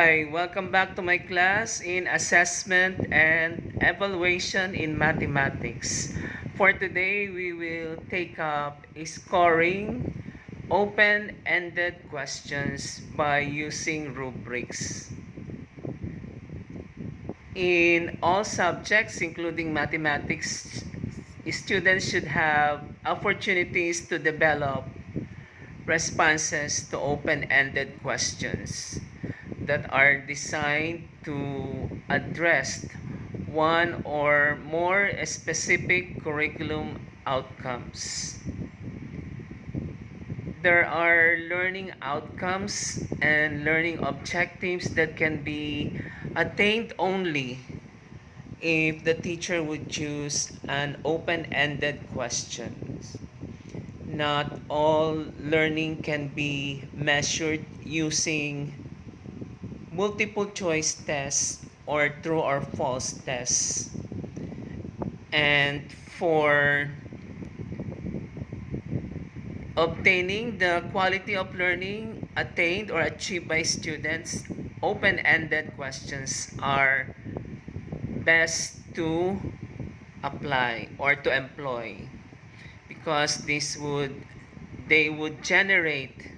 Hi, welcome back to my class in Assessment and Evaluation in Mathematics. For today, we will take up scoring open-ended questions by using rubrics. In all subjects, including mathematics, students should have opportunities to develop responses to open-ended questions that are designed to address one or more specific curriculum outcomes. There are learning outcomes and learning objectives that can be attained only if the teacher would choose an open-ended question. Not all learning can be measured using multiple choice tests or true or false tests. And for obtaining the quality of learning attained or achieved by students, open-ended questions are best to apply or to employ because they would generate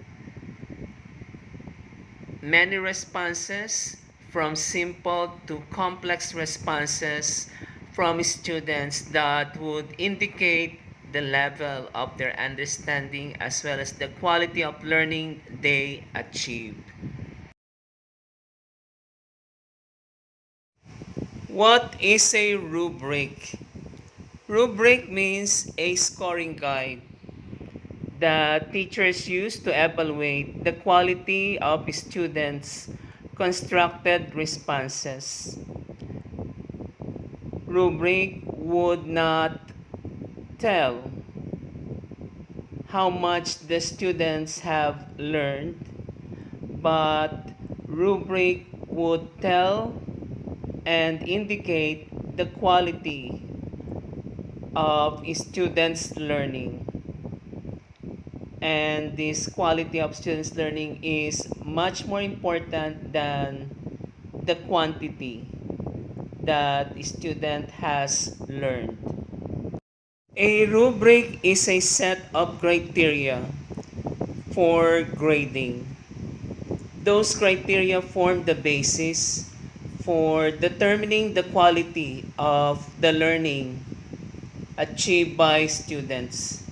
many responses from simple to complex responses from students that would indicate the level of their understanding as well as the quality of learning they achieve. What is a rubric? Rubric means a scoring guide that teachers use to evaluate the quality of students' constructed responses. Rubric would not tell how much the students have learned, but rubric would tell and indicate the quality of students' learning. And this quality of students' learning is much more important than the quantity that the student has learned. A rubric is a set of criteria for grading. Those criteria form the basis for determining the quality of the learning achieved by students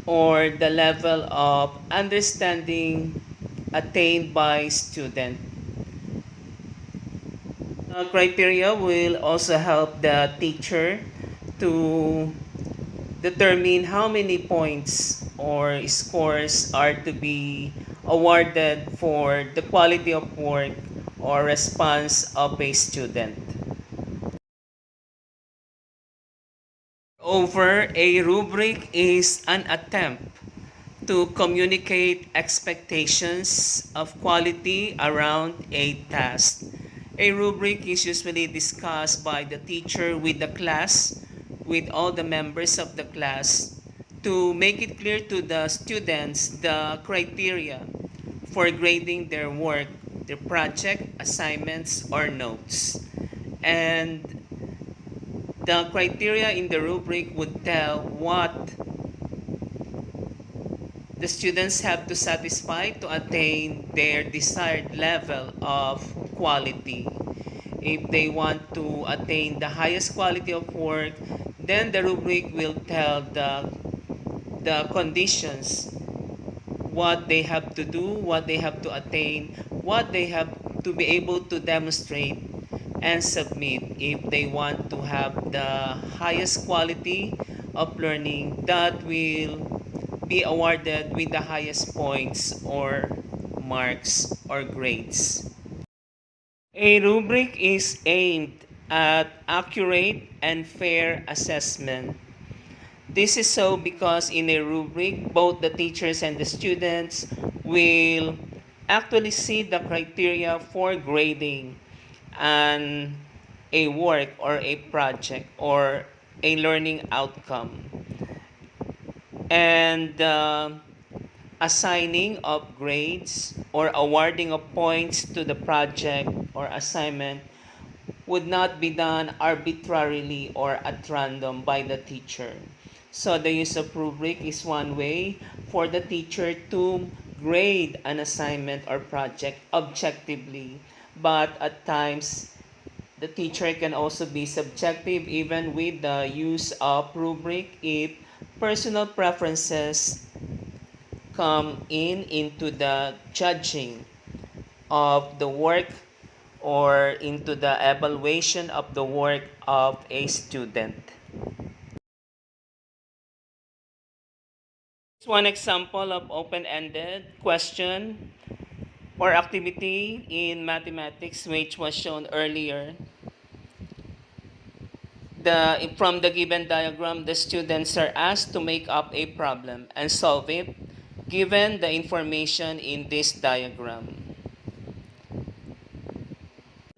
or the level of understanding attained by student. The criteria will also help the teacher to determine how many points or scores are to be awarded for the quality of work or response of a student. Over, a rubric is an attempt to communicate expectations of quality around a task. A rubric is usually discussed by the teacher with the class, with all the members of the class, to make it clear to the students the criteria for grading their work, their project, assignments, or notes. And the criteria in the rubric would tell what the students have to satisfy to attain their desired level of quality. If they want to attain the highest quality of work, then the rubric will tell the conditions, what they have to do, what they have to attain, what they have to be able to demonstrate and submit if they want to have the highest quality of learning that will be awarded with the highest points or marks or grades. A rubric is aimed at accurate and fair assessment. This is so because in a rubric, both the teachers and the students will actually see the criteria for grading and a work or a project or a learning outcome. And assigning of grades or awarding of points to the project or assignment would not be done arbitrarily or at random by the teacher. So the use of rubric is one way for the teacher to grade an assignment or project objectively. But at times, the teacher can also be subjective even with the use of rubric if personal preferences come into the judging of the work or into the evaluation of the work of a student. One example of open-ended question or activity in mathematics which was shown earlier. From the given diagram, the students are asked to make up a problem and solve it given the information in this diagram.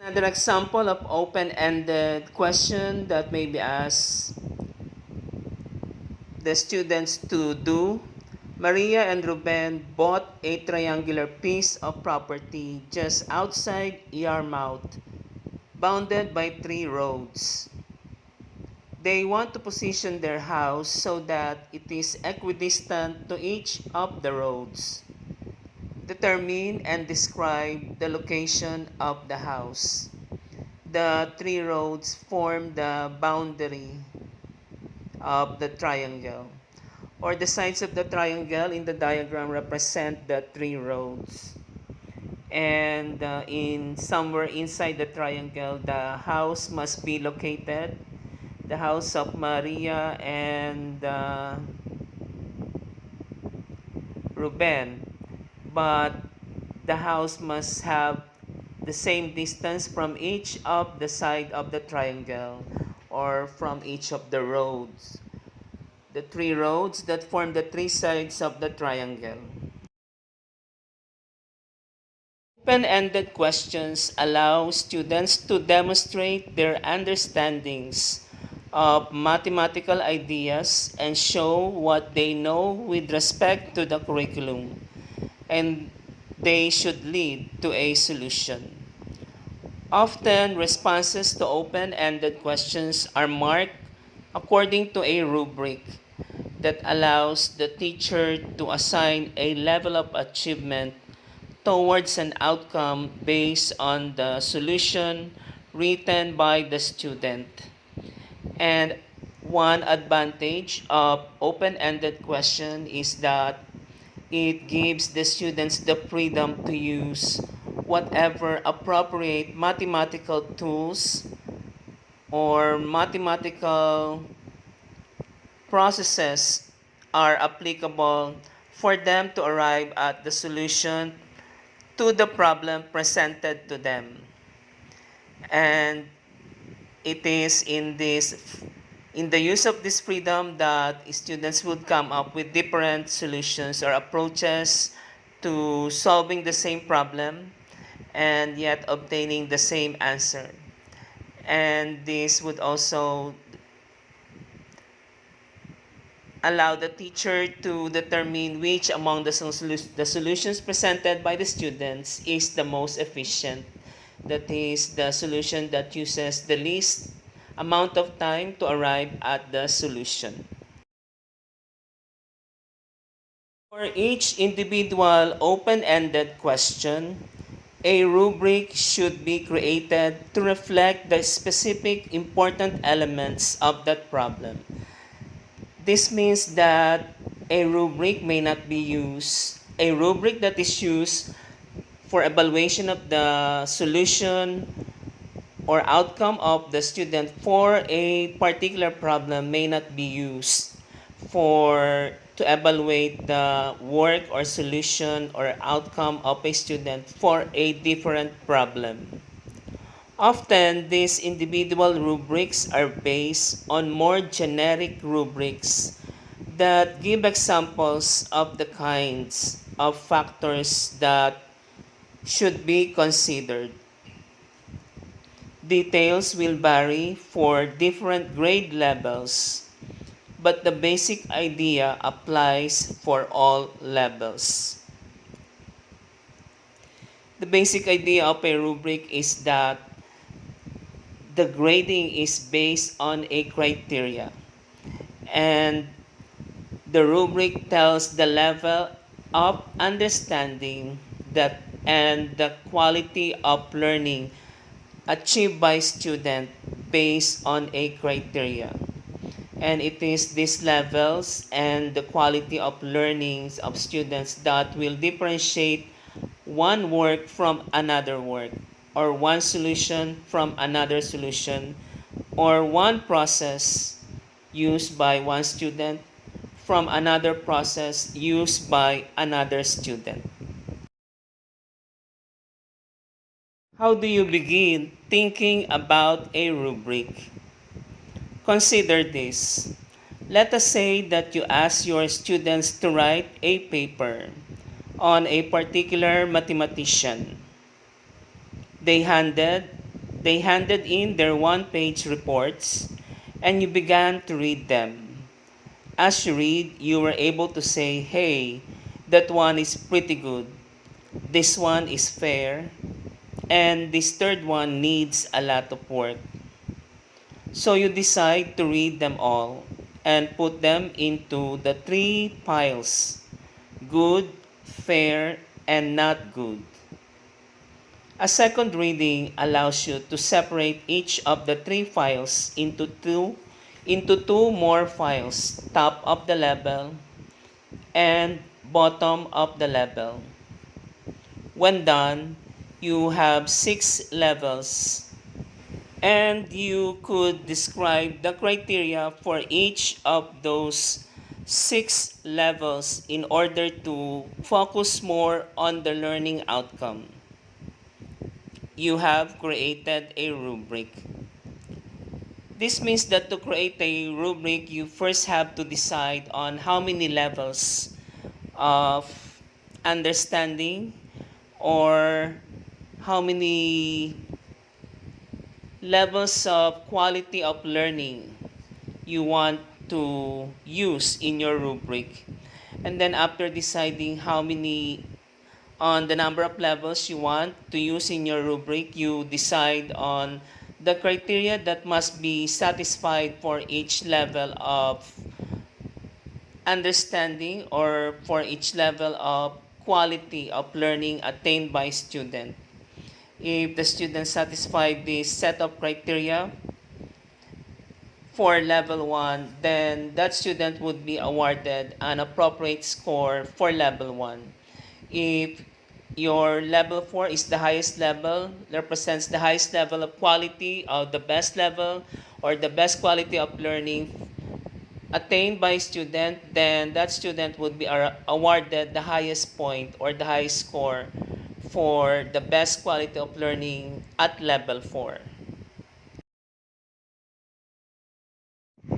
Another example of open-ended question that may be asked the students to do. Maria and Ruben bought a triangular piece of property just outside Yarmouth, bounded by 3 roads. They want to position their house so that it is equidistant to each of the roads. Determine and describe the location of the house. The 3 roads form the boundary of the triangle, or the sides of the triangle in the diagram represent the 3 roads. And in somewhere inside the triangle, the house must be located. The house of Maria and Ruben, but the house must have the same distance from each of the side of the triangle or from each of the roads. The 3 roads that form the 3 sides of the triangle. Open-ended questions allow students to demonstrate their understandings of mathematical ideas and show what they know with respect to the curriculum, and they should lead to a solution. Often, responses to open-ended questions are marked according to a rubric that allows the teacher to assign a level of achievement towards an outcome based on the solution written by the student. And one advantage of open-ended question is that it gives the students the freedom to use whatever appropriate mathematical tools or mathematical processes are applicable for them to arrive at the solution to the problem presented to them. And it is in the use of this freedom that students would come up with different solutions or approaches to solving the same problem and yet obtaining the same answer. And this would also allow the teacher to determine which among the solutions presented by the students is the most efficient. That is the solution that uses the least amount of time to arrive at the solution. For each individual open-ended question, a rubric should be created to reflect the specific important elements of that problem. This means that a rubric may not be used. A rubric that is used for evaluation of the solution or outcome of the student for a particular problem may not be used for to evaluate the work or solution or outcome of a student for a different problem. Often, these individual rubrics are based on more generic rubrics that give examples of the kinds of factors that should be considered. Details will vary for different grade levels, but the basic idea applies for all levels. The basic idea of a rubric is that the grading is based on a criteria, and the rubric tells the level of understanding that and the quality of learning achieved by student based on a criteria. And it is these levels and the quality of learnings of students that will differentiate one work from another work, or one solution from another solution, or one process used by one student from another process used by another student. How do you begin thinking about a rubric? Consider this. Let us say that you ask your students to write a paper on a particular mathematician. They handed they handed in their one-page reports and you began to read them. As you read, you were able to say, "Hey, that one is pretty good. This one is fair, and this third one needs a lot of work." So you decide to read them all and put them into the three piles: good, fair, and not good. A second reading allows you to separate each of the three files into two more files, top of the level and bottom of the level. When done, you have six levels, and you could describe the criteria for each of those six levels in order to focus more on the learning outcome. You have created a rubric. This means that to create a rubric, you first have to decide on how many levels of understanding, or how many levels of quality of learning you want to use in your rubric. And then after deciding how many on the number of levels you want to use in your rubric, you decide on the criteria that must be satisfied for each level of understanding, or for each level of quality of learning attained by student. If the student satisfied this set of criteria for level 1, then that student would be awarded an appropriate score for level 1. If your level 4 is the highest level, represents the highest level of quality, of the best level, or the best quality of learning attained by student, then that student would be awarded the highest point or the highest score for the best quality of learning at level 4.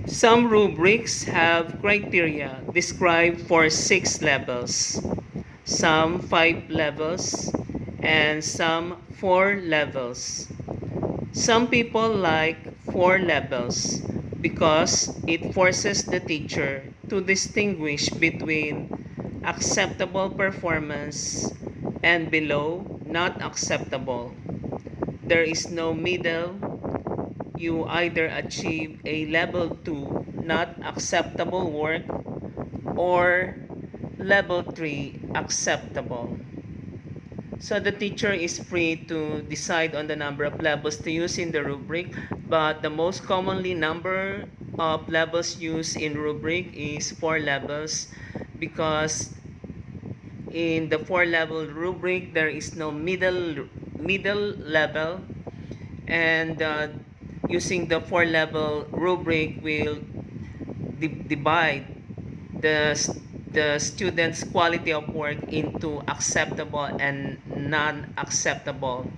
Some rubrics have criteria described for 6 levels, some 5 levels, and some 4 levels. Some people like 4 levels because it forces the teacher to distinguish between acceptable performance and below not acceptable. There is no middle. You either achieve a level 2 not acceptable work, or level 3 acceptable. So the teacher is free to decide on the number of levels to use in the rubric, but the most commonly number of levels used in rubric is 4 levels, because in the 4 level rubric there is no middle level, and using the 4 level rubric will divide the the student's quality of work into acceptable and non-acceptable.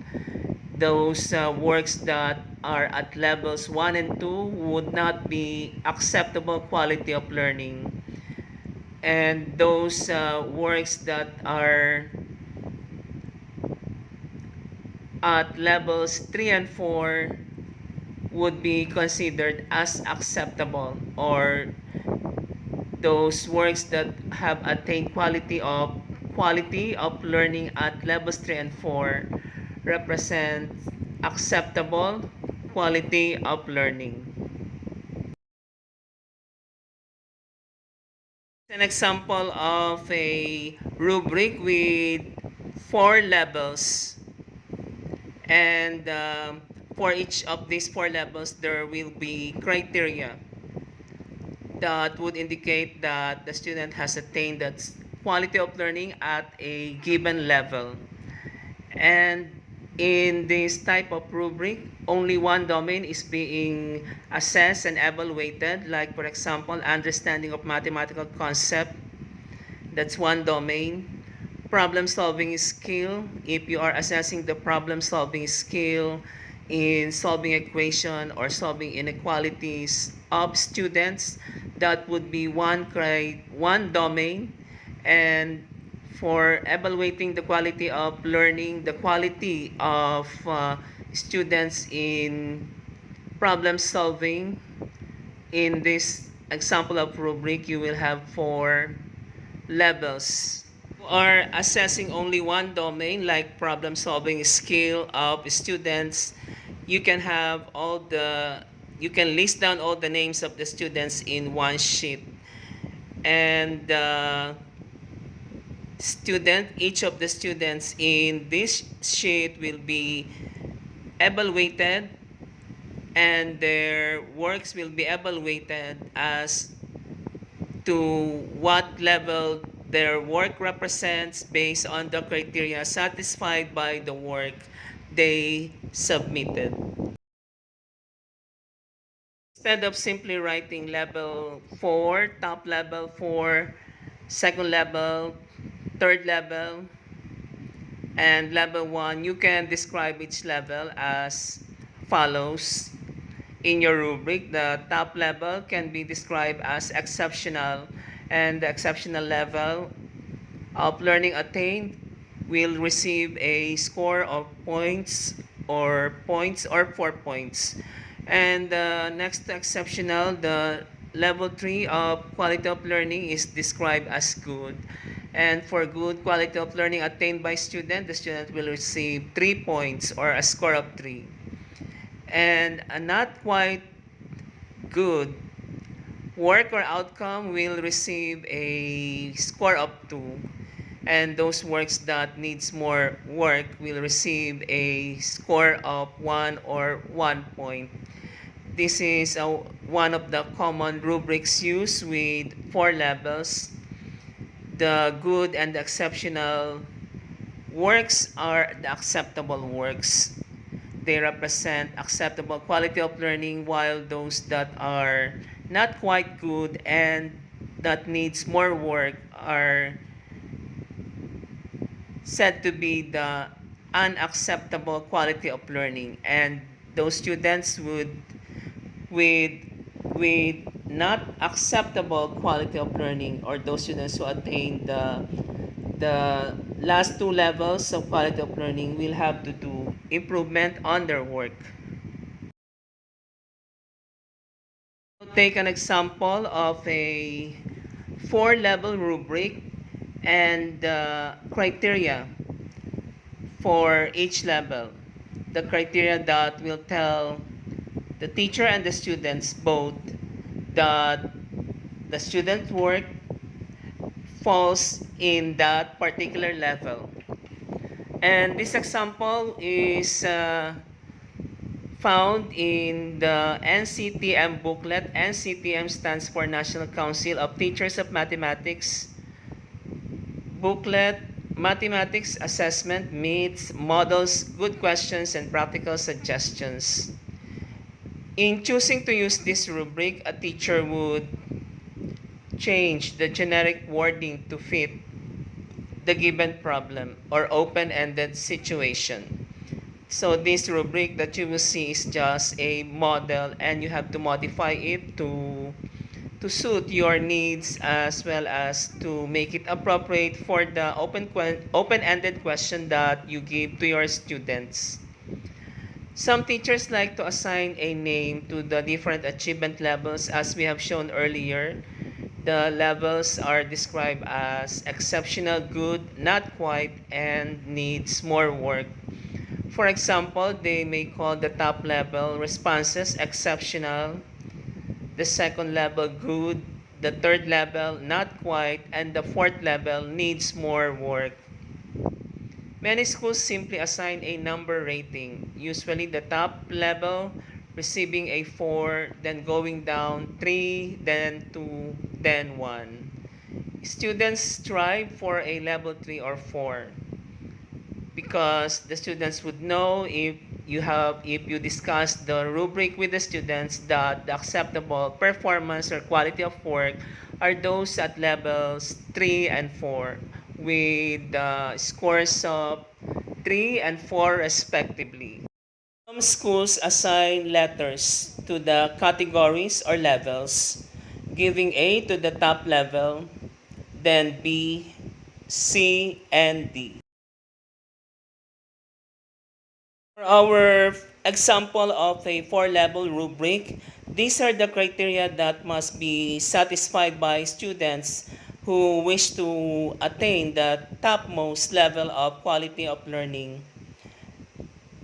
Those works that are at levels 1 and 2 would not be acceptable quality of learning, and those works that are at levels 3 and 4 would be considered as acceptable, or Those works that have attained quality of learning at levels 3 and 4 represent acceptable quality of learning. An example of a rubric with 4 levels, and for each of these 4 levels there will be criteria that would indicate that the student has attained that quality of learning at a given level. And in this type of rubric, only one domain is being assessed and evaluated, like for example, understanding of mathematical concept. That's one domain. Problem solving skill. If you are assessing the problem solving skill in solving equation or solving inequalities of students, that would be one domain. And for evaluating the quality of learning, the quality of students in problem solving, in this example of rubric, you will have 4 levels. Or assessing only one domain like problem solving skill of students, you can have you can list down all the names of the students in one sheet, and each of the students in this sheet will be evaluated, and their works will be evaluated as to what level their work represents based on the criteria satisfied by the work they submitted. Instead of simply writing level 4, top level 4, second level, third level, and level 1, you can describe each level as follows. In your rubric, the top level can be described as exceptional, and the exceptional level of learning attained will receive a score of points or 4 points. And next to exceptional, the level 3 of quality of learning is described as good. And for good quality of learning attained by student, the student will receive 3 points or a score of 3. And a not quite good work or outcome will receive a score of 2. And those works that needs more work will receive a score of 1 or 1 point. This is one of the common rubrics used with 4 levels. The good and the exceptional works are the acceptable works. They represent acceptable quality of learning, while those that are not quite good and that needs more work are said to be the unacceptable quality of learning. And those students with with not acceptable quality of learning, or those students who attain the last 2 levels of quality of learning, will have to do improvement on their work. Take an example of a 4-level rubric and the criteria for each level. The criteria that will tell the teacher and the students both that the student work falls in that particular level. And this example is found in the NCTM booklet. NCTM stands for National Council of Teachers of Mathematics booklet. Mathematics assessment meets, models, good questions, and practical suggestions. In choosing to use this rubric, a teacher would change the generic wording to fit the given problem or open-ended situation. So this rubric that you will see is just a model, and you have to modify it to suit your needs, as well as to make it appropriate for the open-ended question that you give to your students. Some teachers like to assign a name to the different achievement levels, as we have shown earlier. The levels are described as exceptional, good, not quite, and needs more work. For example, they may call the top level responses exceptional, the second level good, the third level not quite, and the fourth level needs more work. Many schools simply assign a number rating, usually the top level receiving a 4, then going down 3, then 2, then 1. Students strive for a level 3 or 4 because the students would know if you discuss the rubric with the students that the acceptable performance or quality of work are those at levels 3 and 4 with scores of 3 and 4 respectively. Some schools assign letters to the categories or levels, giving A to the top level, then B, C, and D. For our example of a four-level rubric, these are the criteria that must be satisfied by students who wish to attain the topmost level of quality of learning.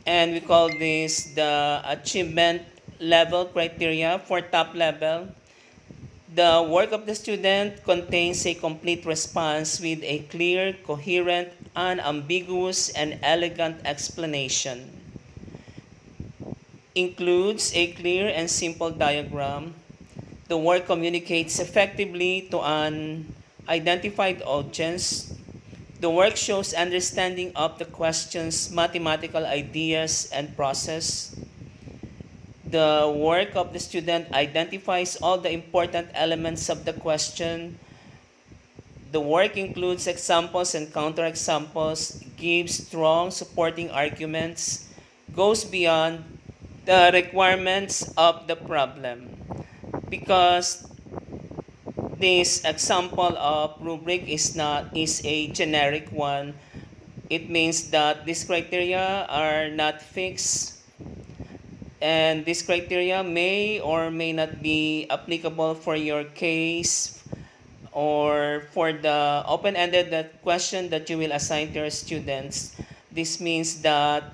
And we call this the achievement level criteria for top level. The work of the student contains a complete response with a clear, coherent, unambiguous, and elegant explanation. Includes a clear and simple diagram. The work communicates effectively to an identified audience. The work shows understanding of the question's mathematical ideas and process. The work of the student identifies all the important elements of the question. The work includes examples and counterexamples, gives strong supporting arguments, goes beyond the requirements of the problem. Because this example of rubric is a generic one, it means that these criteria are not fixed, and this criteria may or may not be applicable for your case or for the open-ended question that you will assign to your students. This means that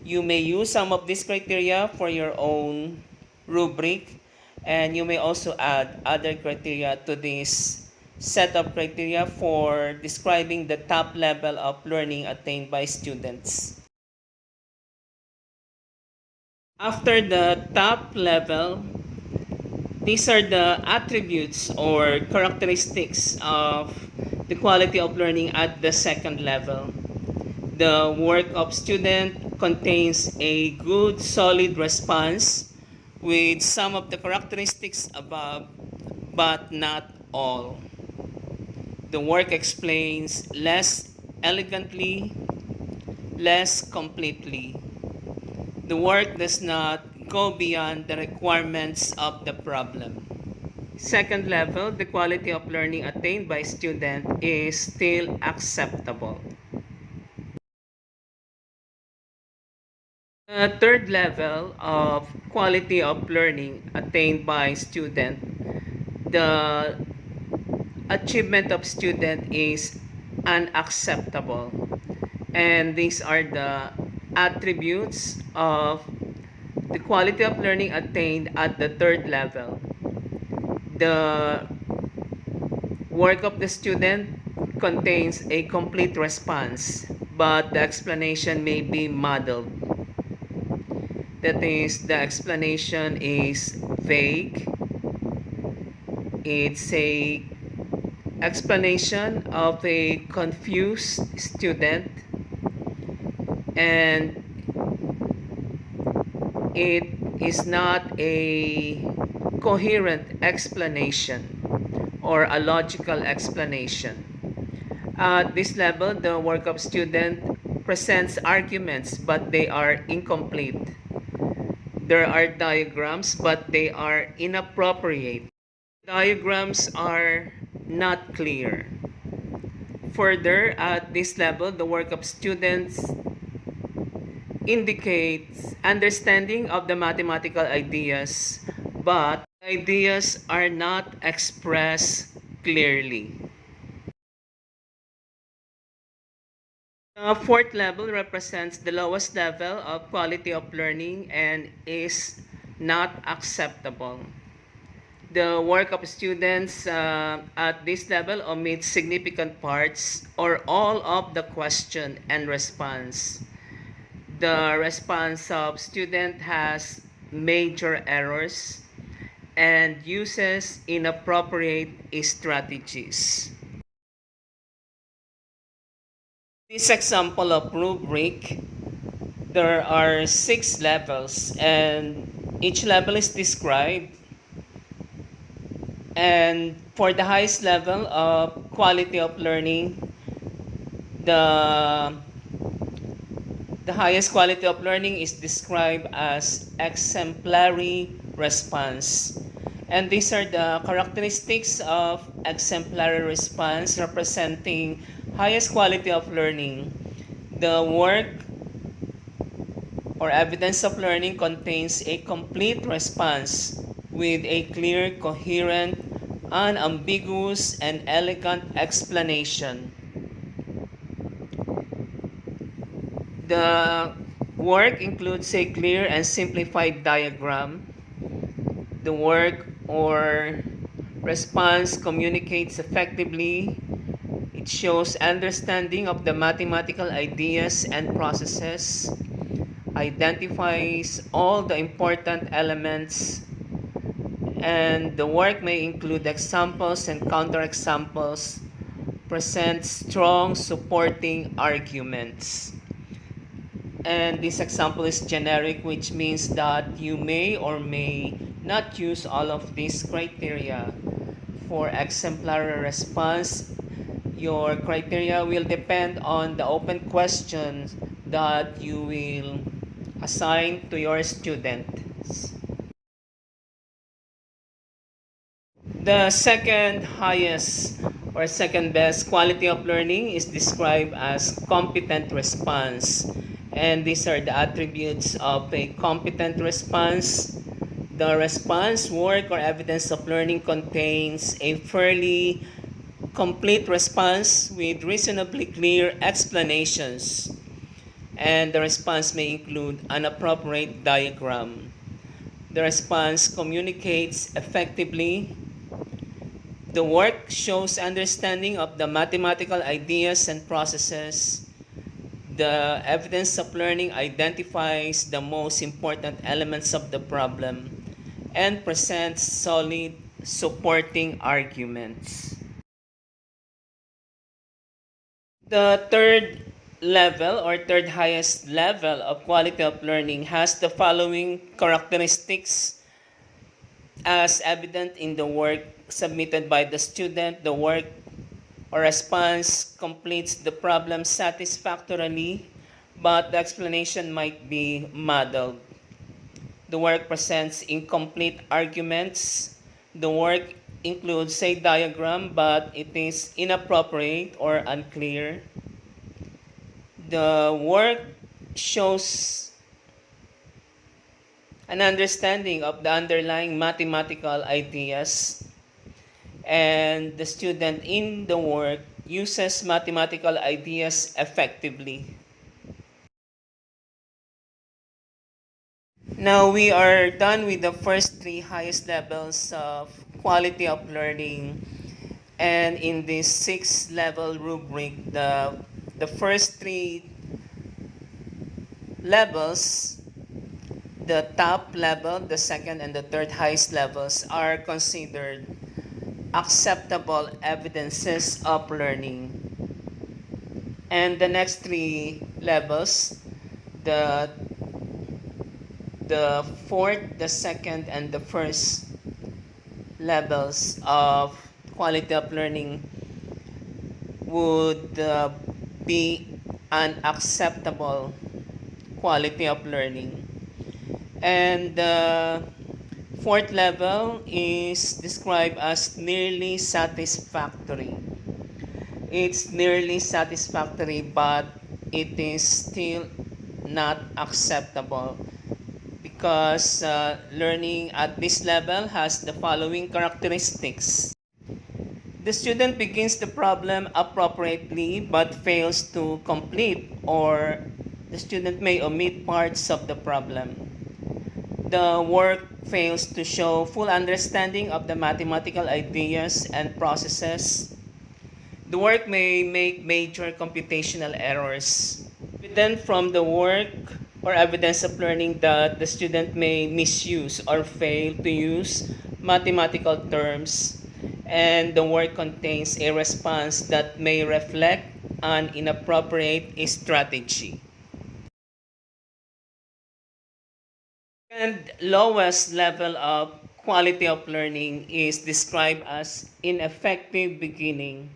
you may use some of these criteria for your own rubric, and you may also add other criteria to this set of criteria for describing the top level of learning attained by students. After the top level, these are the attributes or characteristics of the quality of learning at the second level. The work of student contains a good, solid response with some of the characteristics above, but not all. The work explains less elegantly, less completely. The work does not go beyond the requirements of the problem. Second level, the quality of learning attained by student is still acceptable. The third level of quality of learning attained by student, the achievement of student is unacceptable. And these are the attributes of the quality of learning attained at the third level. The work of the student contains a complete response, but the explanation may be muddled. That is, the explanation is vague. It's a explanation of a confused student, and it is not a coherent explanation or a logical explanation. At this level, the work of student presents arguments, but they are incomplete. There are diagrams, but they are inappropriate. Diagrams are not clear. Further, at this level, the work of students indicates understanding of the mathematical ideas, but ideas are not expressed clearly. The fourth level represents the lowest level of quality of learning and is not acceptable. The work of students at this level omits significant parts or all of the question and response. The response of student has major errors and uses inappropriate strategies. This example of rubric, there are 6 levels and each level is described. And for the highest level of quality of learning, the the highest quality of learning is described as exemplary response. And these are the characteristics of exemplary response representing highest quality of learning. The work or evidence of learning contains a complete response with a clear, coherent, unambiguous, and elegant explanation. The work includes a clear and simplified diagram. The work or response communicates effectively. It shows understanding of the mathematical ideas and processes, identifies all the important elements, and the work may include examples and counterexamples, present strong supporting arguments. And this example is generic, which means that you may or may not use all of these criteria. For exemplary response, your criteria will depend on the open questions that you will assign to your students. The second highest or second best quality of learning is described as competent response. And these are the attributes of a competent response. The response, work, or evidence of learning contains a fairly complete response with reasonably clear explanations. And the response may include an appropriate diagram. The response communicates effectively. The work shows understanding of the mathematical ideas and processes. The evidence of learning identifies the most important elements of the problem and presents solid supporting arguments. The third level or third highest level of quality of learning has the following characteristics as evident in the work submitted by the student. The work or response completes the problem satisfactorily, but the explanation might be muddled. The work presents incomplete arguments. The work includes a diagram, but it is inappropriate or unclear. The work shows an understanding of the underlying mathematical ideas, and the student in the work uses mathematical ideas effectively. Now we are done with the first 3 highest levels of quality of learning. And in this 6 level rubric, the first 3 levels, the top level, the second and the third highest levels are considered acceptable evidences of learning. And the next 3 levels, the the fourth, the second, and the first levels of quality of learning would be unacceptable quality of learning. And the fourth level is described as nearly satisfactory. It's nearly satisfactory, but it is still not acceptable because learning at this level has the following characteristics. The student begins the problem appropriately but fails to complete, or the student may omit parts of the problem. The work fails to show full understanding of the mathematical ideas and processes. The work may make major computational errors. Evident from the work or evidence of learning that the student may misuse or fail to use mathematical terms, and the work contains a response that may reflect an inappropriate strategy. And lowest level of quality of learning is described as ineffective beginning.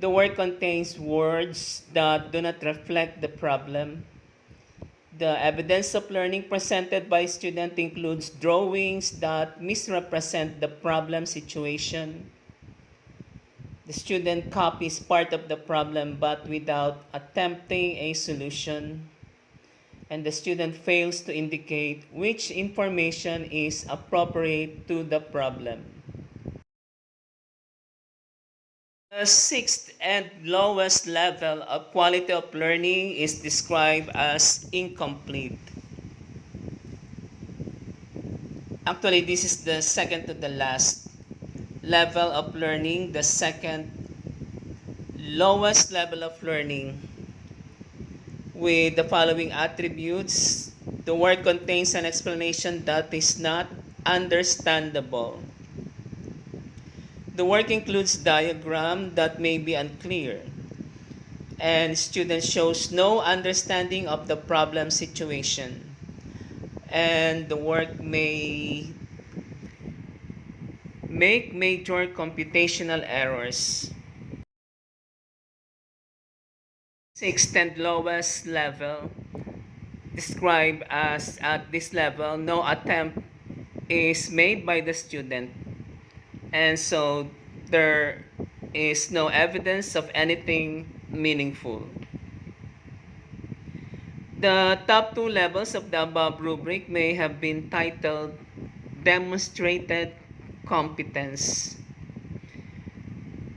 The work contains words that do not reflect the problem. The evidence of learning presented by student includes drawings that misrepresent the problem situation. The student copies part of the problem but without attempting a solution. And the student fails to indicate which information is appropriate to the problem. The sixth and lowest level of quality of learning is described as incomplete. Actually, this is the second to the last level of learning, the second lowest level of learning, with the following attributes. The work contains an explanation that is not understandable. The work includes diagram that may be unclear, and student shows no understanding of the problem situation. And the work may make major computational errors. Sixth and lowest level, described as at this level, no attempt is made by the student, and so there is no evidence of anything meaningful. The top two levels of the above rubric may have been titled Demonstrated Competence.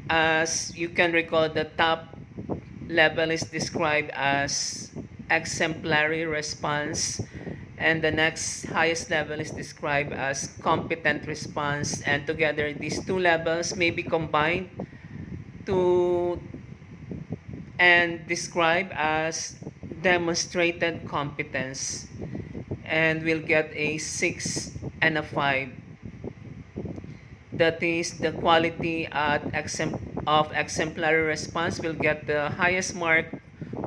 As you can recall, the top level is described as exemplary response, and the next highest level is described as competent response, and together these two levels may be combined to and described as demonstrated competence, and we'll get a 6 and a 5. That is, the quality of exemplary response will get the highest mark,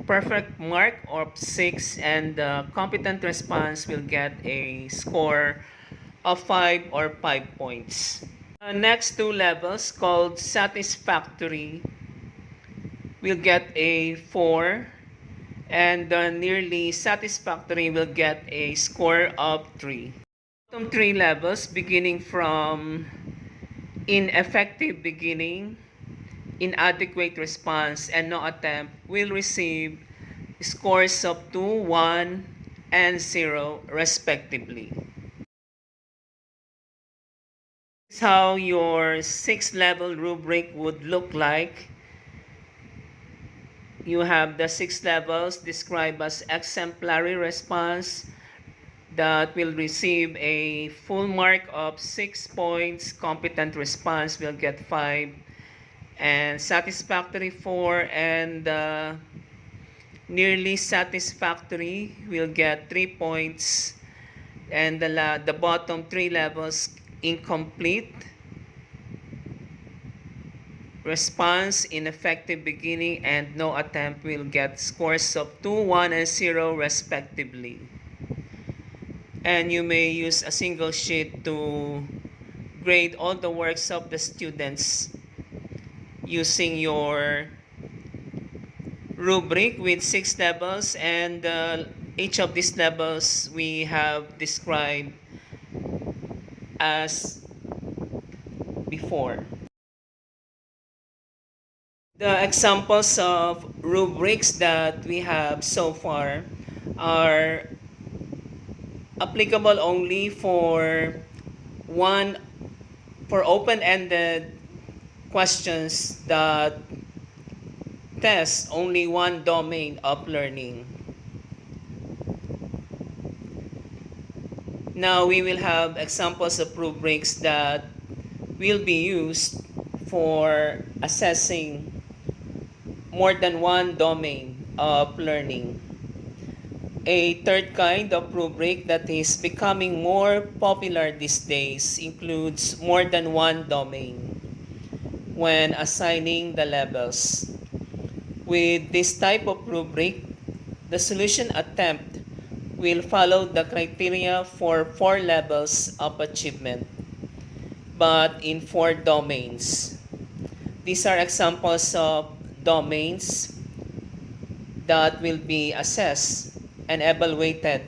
perfect mark of 6, and the competent response will get a score of 5 or 5 points. The next two levels, called satisfactory, will get a 4, and the nearly satisfactory will get a score of 3. Bottom three levels, beginning from ineffective beginning, inadequate response, and no attempt, will receive scores of 2, 1, and 0 respectively. This is how your 6-level rubric would look like. You have the 6 levels described as exemplary response that will receive a full mark of 6 points, competent response will get 5, and satisfactory 4, and nearly satisfactory will get 3 points, and the bottom 3 levels, incomplete response, ineffective beginning, and no attempt, will get scores of 2, 1, and 0 respectively. And you may use a single sheet to grade all the works of the students using your rubric with 6 levels, and each of these levels we have described as before. The examples of rubrics that we have so far are applicable only for open-ended questions that test only one domain of learning. Now we will have examples of rubrics that will be used for assessing more than one domain of learning. A third kind of rubric that is becoming more popular these days includes more than one domain when assigning the levels. With this type of rubric, the solution attempt will follow the criteria for 4 levels of achievement, but in 4 domains. These are examples of domains that will be assessed and evaluated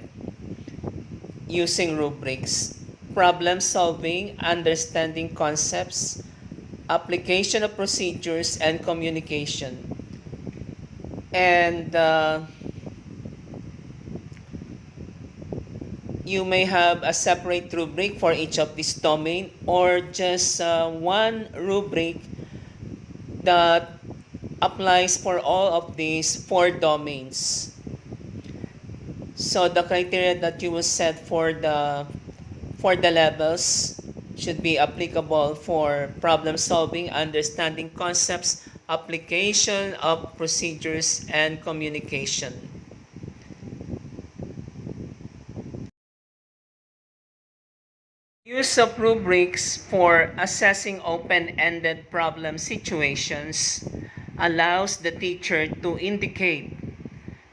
using rubrics: problem solving, understanding concepts, application of procedures, and communication. And you may have a separate rubric for each of this domain, or just one rubric that applies for all of these 4 domains. So the criteria that you will set for the levels should be applicable for problem solving, understanding concepts, application of procedures, and communication. Use of rubrics for assessing open-ended problem situations allows the teacher to indicate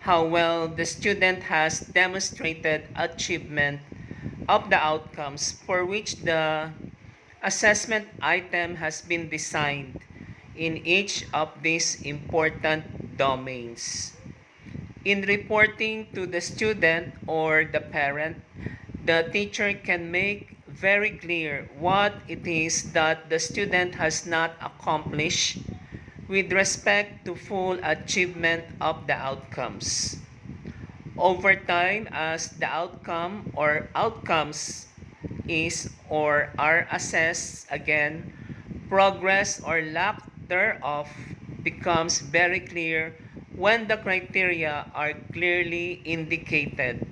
how well the student has demonstrated achievement of the outcomes for which the assessment item has been designed in each of these important domains. In reporting to the student or the parent, the teacher can make very clear what it is that the student has not accomplished with respect to full achievement of the outcomes. Over time, as the outcome or outcomes is or are assessed again, progress or lack thereof becomes very clear when the criteria are clearly indicated.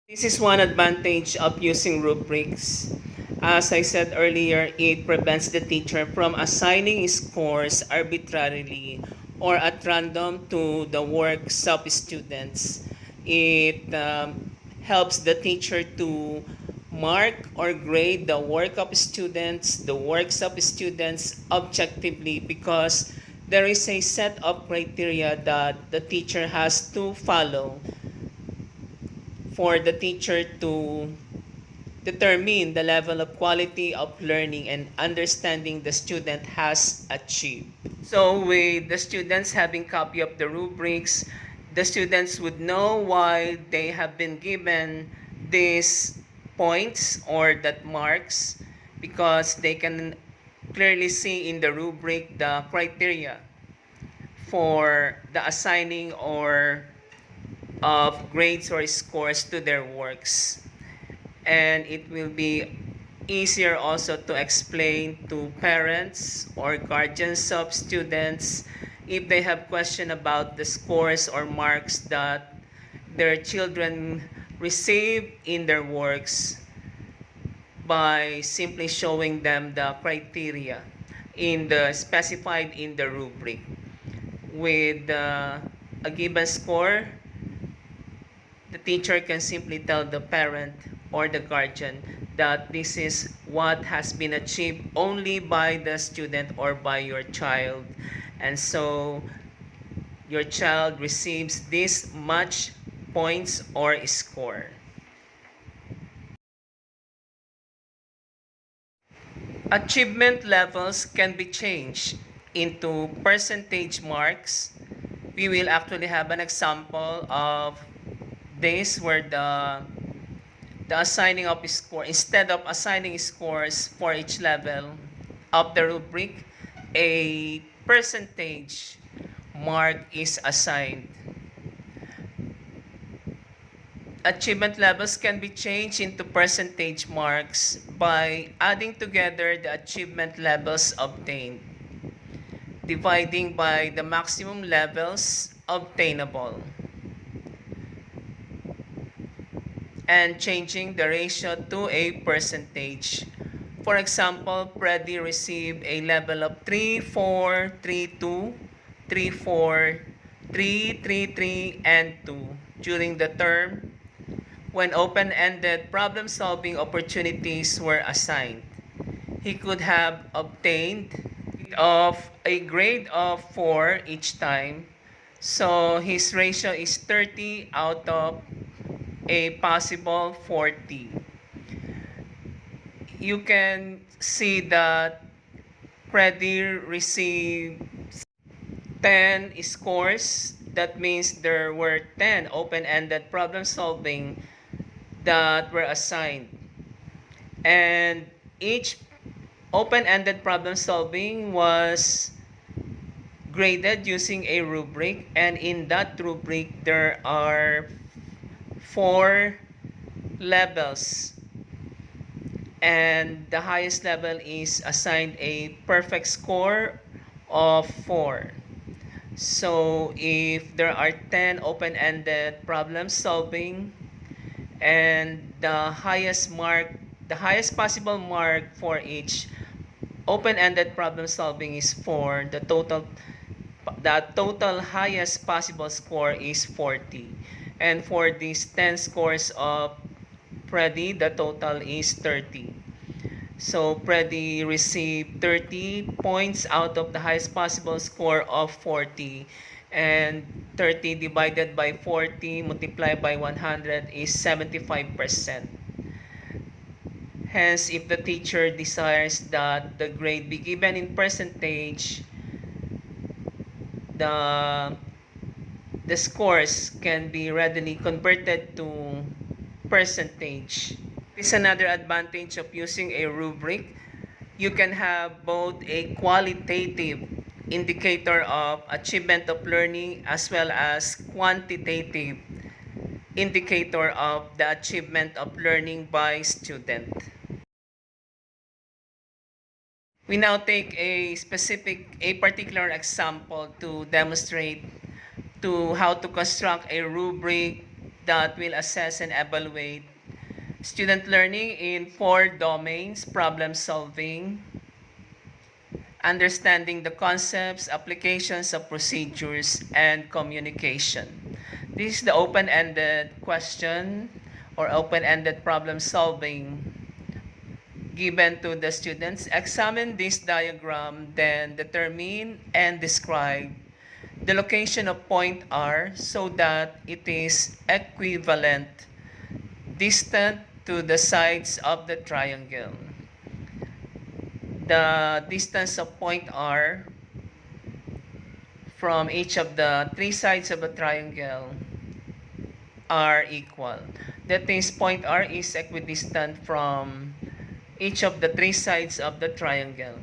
This is one advantage of using rubrics. As I said earlier, it prevents the teacher from assigning scores arbitrarily or at random to the works of students. It helps the teacher to mark or grade the work of students, the works of students objectively, because there is a set of criteria that the teacher has to follow for the teacher to determine the level of quality of learning and understanding the student has achieved. So with the students having copy of the rubrics, the students would know why they have been given these points or that marks, because they can clearly see in the rubric the criteria for the assigning or of grades or scores to their works. And it will be easier also to explain to parents or guardians of students if they have question about the scores or marks that their children receive in their works, by simply showing them the criteria in the specified in the rubric. With a given score, the teacher can simply tell the parent or the guardian that this is what has been achieved only by the student or by your child. And so your child receives this much points or score. Achievement levels can be changed into percentage marks. We will actually have an example of this where the assigning of score, instead of assigning scores for each level of the rubric, a percentage mark is assigned. Achievement levels can be changed into percentage marks by adding together the achievement levels obtained. dividing by the maximum levels obtainable, and changing the ratio to a percentage. For example, Freddy received a level of 3, 4, 3, 2, 3, 4, 3, 3, 3, and 2 during the term when open-ended problem-solving opportunities were assigned. He could have obtained a grade of 4 each time, so his ratio is 30 out of a possible 40. You can see that Freddy received 10 scores. That means there were 10 open-ended problem solving that were assigned. And each open-ended problem solving was graded using a rubric, and in that rubric there are 4 levels, and the highest level is assigned a perfect score of 4. So if there are 10 open-ended problem solving and the highest possible mark for each open-ended problem solving is 4, the total highest possible score is 40. And for these 10 scores of Freddy, the total is 30. So Freddy received 30 points out of the highest possible score of 40. And 30 divided by 40 multiplied by 100 is 75%. Hence, if the teacher desires that the grade be given in percentage, the scores can be readily converted to percentage. This is another advantage of using a rubric. You can have both a qualitative indicator of achievement of learning as well as quantitative indicator of the achievement of learning by student. We now take a particular example to demonstrate to how to construct a rubric that will assess and evaluate student learning in 4 domains: problem solving, understanding the concepts, applications of procedures, and communication. This is the open-ended question or open-ended problem solving given to the students. Examine this diagram, then determine and describe the location of point R so that it is equivalent, distant to the sides of the triangle. The distance of point R from each of the 3 sides of the triangle are equal. That is, point R is equidistant from each of the 3 sides of the triangle.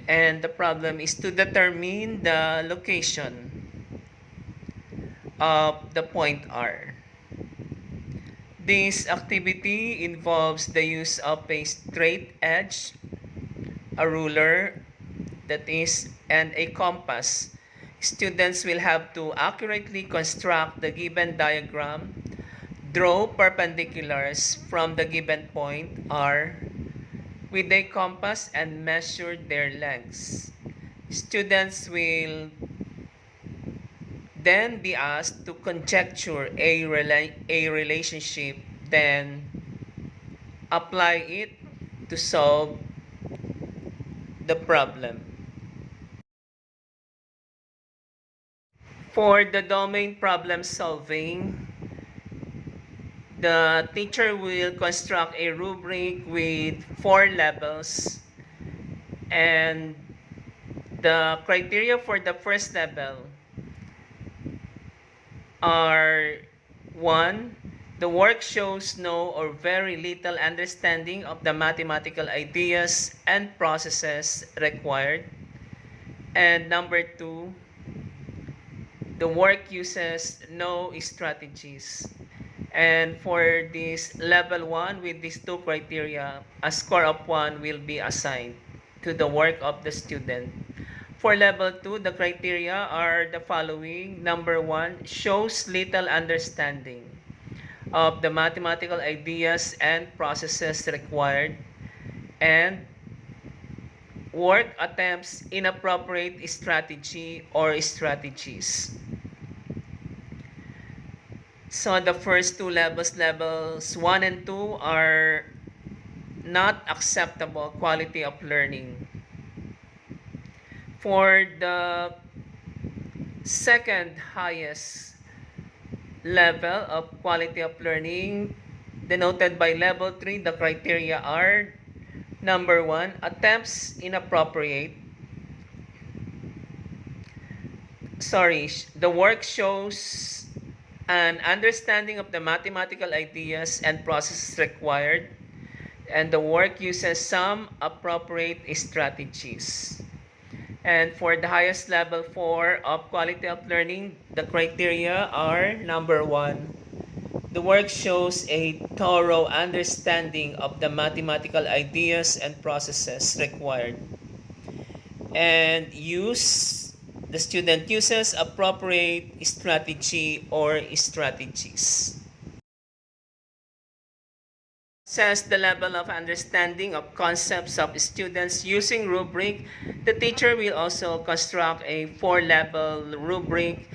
And the problem is to determine the location of the point R. This activity involves the use of a straight edge, a ruler, that is, and a compass. Students will have to accurately construct the given diagram, draw perpendiculars from the given point R with a compass, and measure their lengths. Students will then be asked to conjecture a relationship, then apply it to solve the problem. For the domain problem solving, the teacher will construct a rubric with 4 levels, and the criteria for the first level are: 1. The work shows no or very little understanding of the mathematical ideas and processes required. And number 2, the work uses no strategies. And for this level 1 with these 2 criteria, a score of 1 will be assigned to the work of the student. For level 2, the criteria are the following. Number 1, shows little understanding of the mathematical ideas and processes required, and work attempts inappropriate strategy or strategies. So the first two levels, levels 1 and 2, are not acceptable quality of learning. For the second highest level of quality of learning, denoted by level 3, the criteria are: number 1, attempts inappropriate. The work shows an understanding of the mathematical ideas and processes required, and the work uses some appropriate strategies. And for the highest level 4 of quality of learning, the criteria are: number 1, the work shows a thorough understanding of the mathematical ideas and processes required, and the student uses appropriate strategy or strategies. Assess the level of understanding of concepts of students using rubric. The teacher will also construct a 4-level rubric,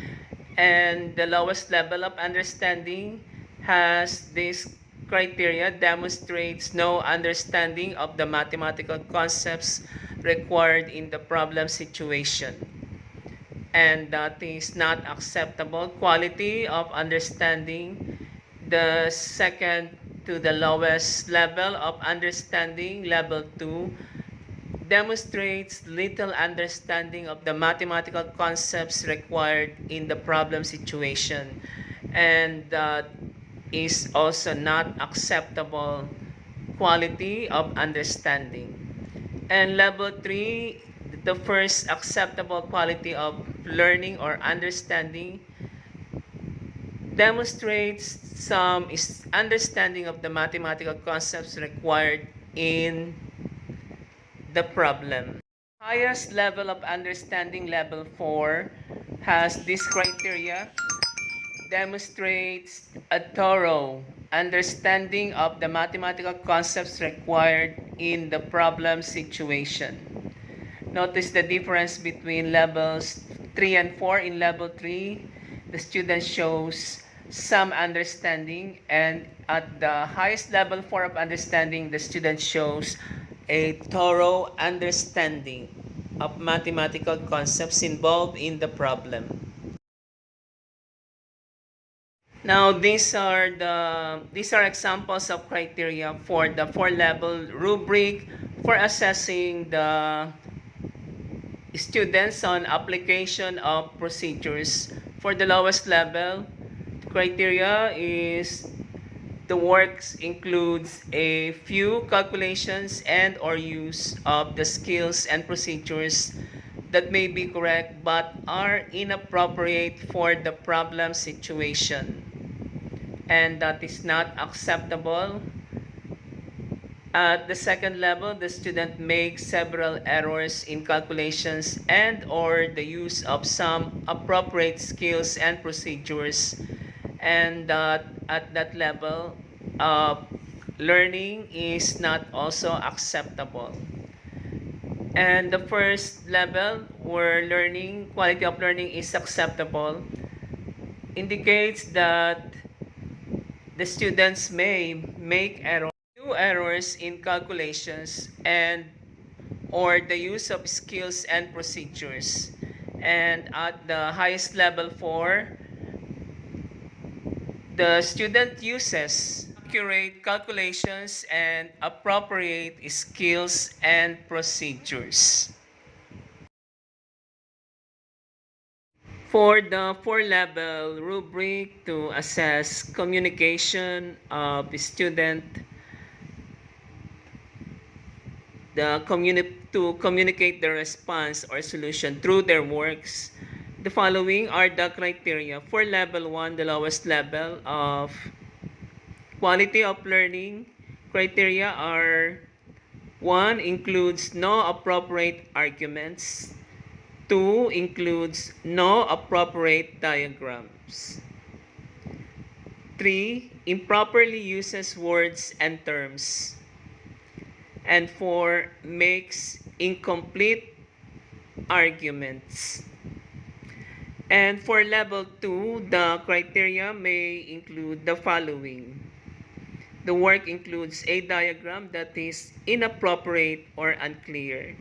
and the lowest level of understanding has this criteria: demonstrates no understanding of the mathematical concepts required in the problem situation, and that is not acceptable quality of understanding. The second to the lowest level of understanding, level 2, demonstrates little understanding of the mathematical concepts required in the problem situation, and that is also not acceptable quality of understanding. And level 3, the first acceptable quality of learning or understanding, demonstrates some understanding of the mathematical concepts required in the problem. Highest level of understanding, level 4, has this criteria: demonstrates a thorough understanding of the mathematical concepts required in the problem situation. Notice the difference between levels 3 and 4. In level 3, the student shows some understanding, and at the highest level 4 of understanding, the student shows a thorough understanding of mathematical concepts involved in the problem. Now, these are examples of criteria for the 4-level rubric for assessing the students on application of procedures. For the lowest level, the criteria is the works includes a few calculations and or use of the skills and procedures that may be correct but are inappropriate for the problem situation, and that is not acceptable. At the second level, the student makes several errors in calculations and or the use of some appropriate skills and procedures, and at that level, learning is not also acceptable. And the first level, where quality of learning is acceptable, indicates that the students may make errors in calculations and or the use of skills and procedures. And at the highest level 4, the student uses accurate calculations and appropriate skills and procedures. For the 4-level rubric to assess communication of the student, to communicate the response or solution through their works, the following are the criteria. For level 1, the lowest level of quality of learning, criteria are: 1, includes no appropriate arguments. 2 includes no appropriate diagrams. 3 improperly uses words and terms. And 4 makes incomplete arguments. And for level 2, the criteria may include the following. The work includes a diagram that is inappropriate or unclear.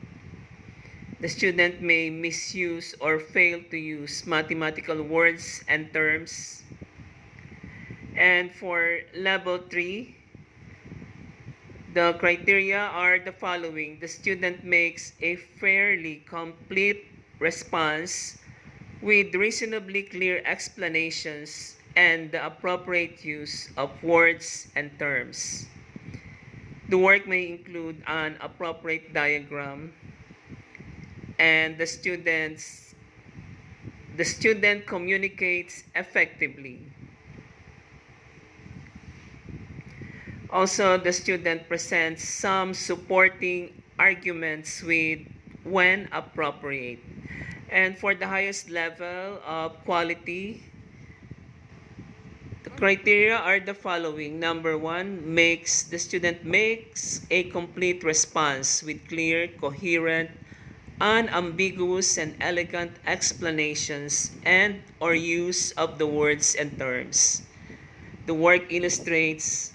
The student may misuse or fail to use mathematical words and terms. And for level 3, the criteria are the following. The student makes a fairly complete response with reasonably clear explanations and the appropriate use of words and terms. The work may include an appropriate diagram, and the student communicates effectively. Also, the student presents some supporting arguments when appropriate. And for the highest level of quality, the criteria are the following. Number 1, the student makes a complete response with clear, coherent, unambiguous, and elegant explanations and or use of the words and terms. The work illustrates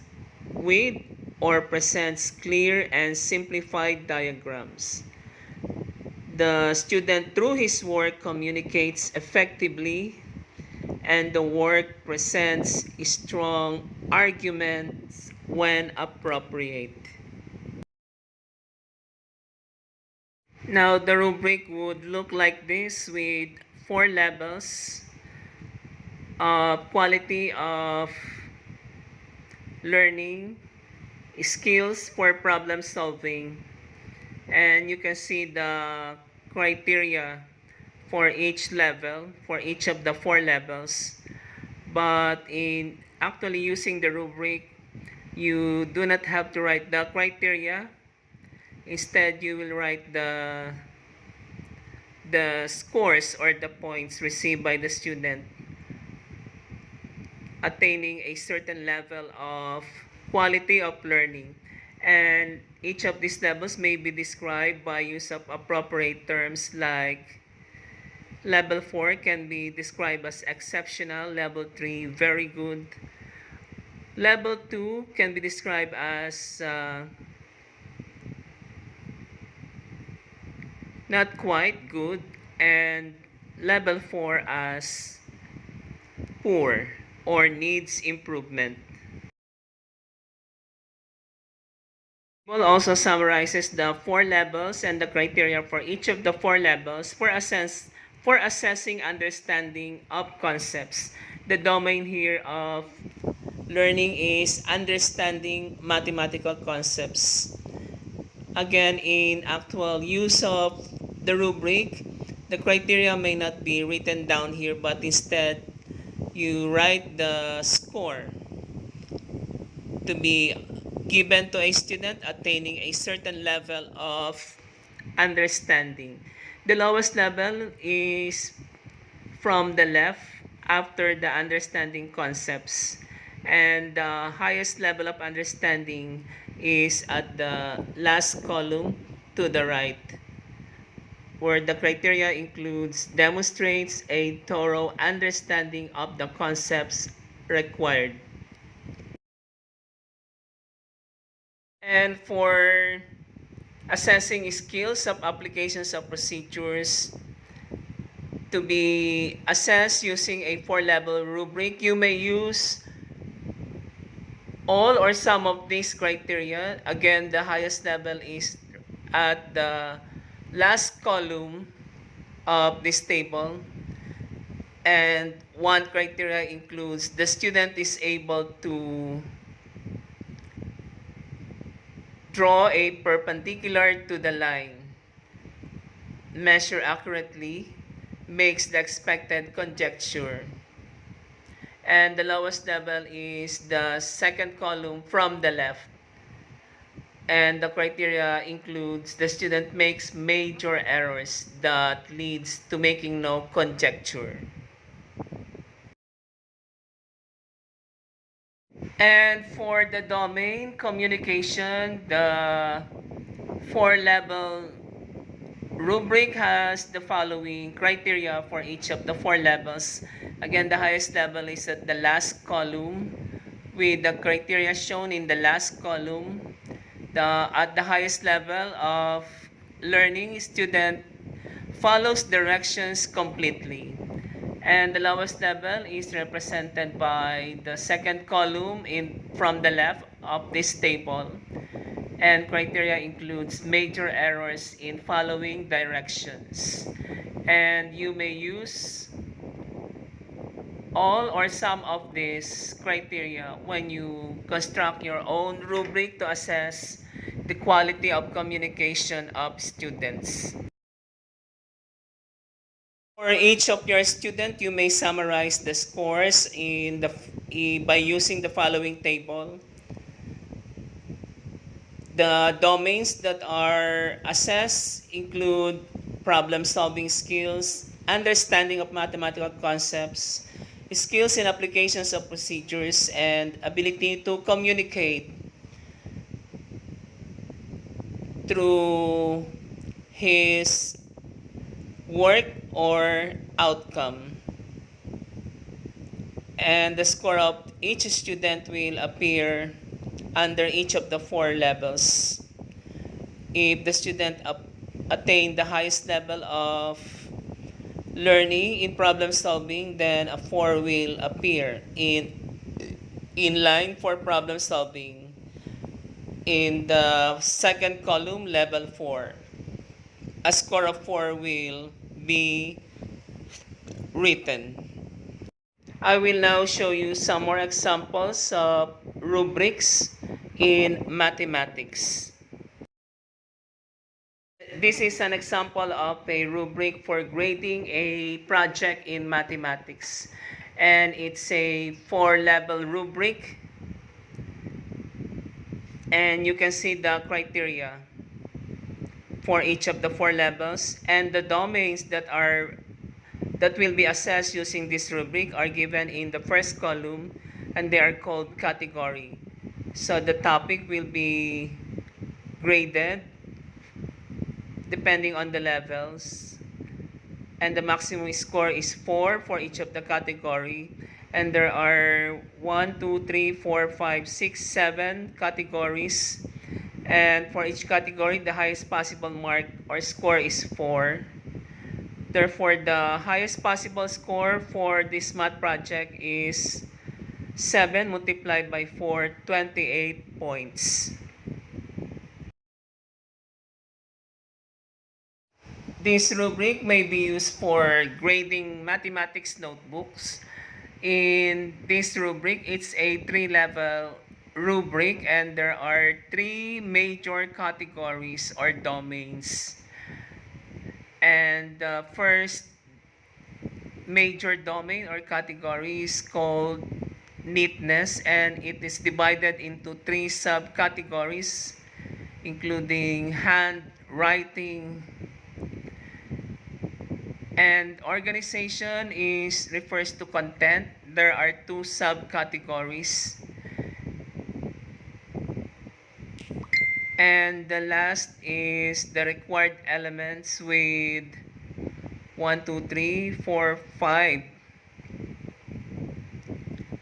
with or presents clear and simplified diagrams. The student, through his work, communicates effectively, and the work presents strong arguments when appropriate. Now, the rubric would look like this with 4 levels of quality of learning, skills for problem solving, and you can see the criteria for each level, for each of the 4 levels. But in actually using the rubric, you do not have to write the criteria. Instead, you will write the scores or the points received by the student attaining a certain level of quality of learning. And each of these levels may be described by use of appropriate terms, like level 4 can be described as exceptional, level 3 very good, level 2 can be described as not quite good, and level 4 as poor or needs improvement. Table also summarizes the 4 levels and the criteria for each of the 4 levels for assessing understanding of concepts. The domain here of learning is understanding mathematical concepts. Again, in actual use of the rubric, the criteria may not be written down here, but instead you write the score to be given to a student attaining a certain level of understanding. The lowest level is from the left after the understanding concepts, and the highest level of understanding is at the last column to the right, where the criteria includes demonstrates a thorough understanding of the concepts required. And for assessing skills of applications of procedures to be assessed using a 4-level rubric, you may use all or some of these criteria. Again, the highest level is at the last column of this table. And one criteria includes the student is able to draw a perpendicular to the line, measure accurately, makes the expected conjecture. And the lowest level is the second column from the left. And the criteria includes the student makes major errors that leads to making no conjecture. And for the domain communication, the four-level rubric has the following criteria for each of the four levels. Again, the highest level is at the last column with the criteria shown in the last column. At the highest level of learning, student follows directions completely. And the lowest level is represented by the second column from the left of this table. And criteria includes major errors in following directions. And you may use all or some of these criteria when you construct your own rubric to assess the quality of communication of students. For each of your student, you may summarize the scores by using the following table. The domains that are assessed include problem-solving skills, understanding of mathematical concepts, skills in applications of procedures, and ability to communicate through his work or outcome. And the score of each student will appear under each of the four levels. If the student attain the highest level of learning in problem solving, then a 4 will appear in line for problem solving in the second column, level 4. A score of 4 will be written. I will now show you some more examples of rubrics in mathematics. This is an example of a rubric for grading a project in mathematics. And it's a 4-level rubric. And you can see the criteria for each of the 4 levels. And the domains that will be assessed using this rubric are given in the first column, and they are called category. So the topic will be graded depending on the levels, and the maximum score is 4 for each of the category. And there are 1, 2, 3, 4, 5, 6, 7 categories, and for each category the highest possible mark or score is 4. Therefore, the highest possible score for this math project is 7 multiplied by 4, 28 points. This rubric may be used for grading mathematics notebooks. In this rubric, it's a 3-level rubric, and there are 3 major categories or domains. And the first major domain or category is called neatness, and it is divided into 3 subcategories, including handwriting. And organization refers to content. There are 2 subcategories. And the last is the required elements with 1, 2, 3, 4, 5.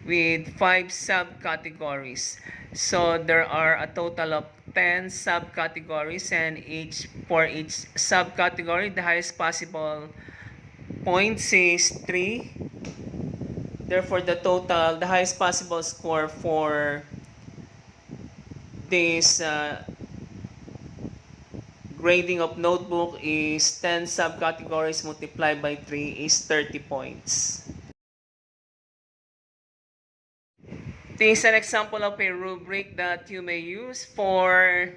With 5 subcategories. So there are a total of 10 subcategories, and for each subcategory, the highest possible points is 3. Therefore, the highest possible score for this grading of notebook is 10 subcategories multiplied by 3 is 30 points. This is an example of a rubric that you may use for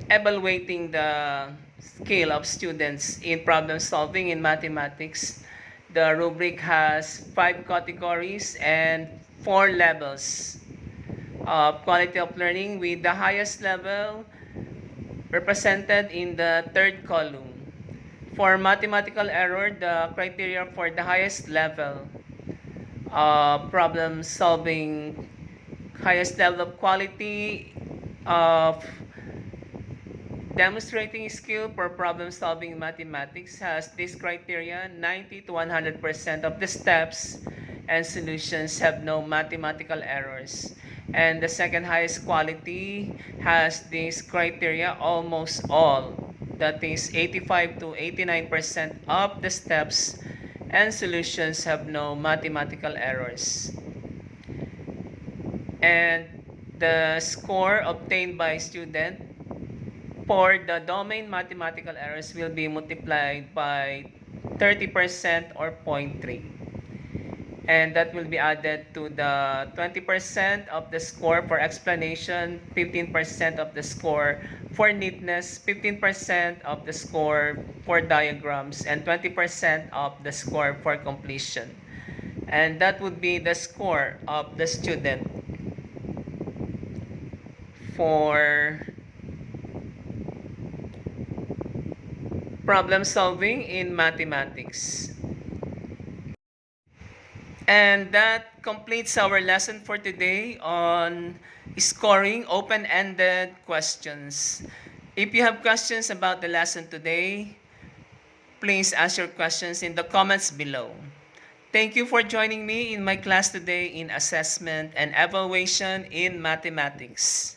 evaluating the skill of students in problem solving in mathematics. The rubric has 5 categories and 4 levels. of quality of learning with the highest level represented in the third column. For mathematical error, the criteria for the highest level problem solving, highest level of quality of demonstrating skill for problem solving in mathematics has this criteria: 90 to 100% of the steps and solutions have no mathematical errors. And the second highest quality has this criteria: almost all, that is 85 to 89% of the steps and solutions have no mathematical errors. And the score obtained by student for the domain mathematical errors will be multiplied by 30% or 0.3. And that will be added to the 20% of the score for explanation, 15% of the score for neatness, 15% of the score for diagrams, and 20% of the score for completion. And that would be the score of the student for problem solving in mathematics. And that completes our lesson for today on scoring open-ended questions. If you have questions about the lesson today, please ask your questions in the comments below. Thank you for joining me in my class today in assessment and evaluation in mathematics.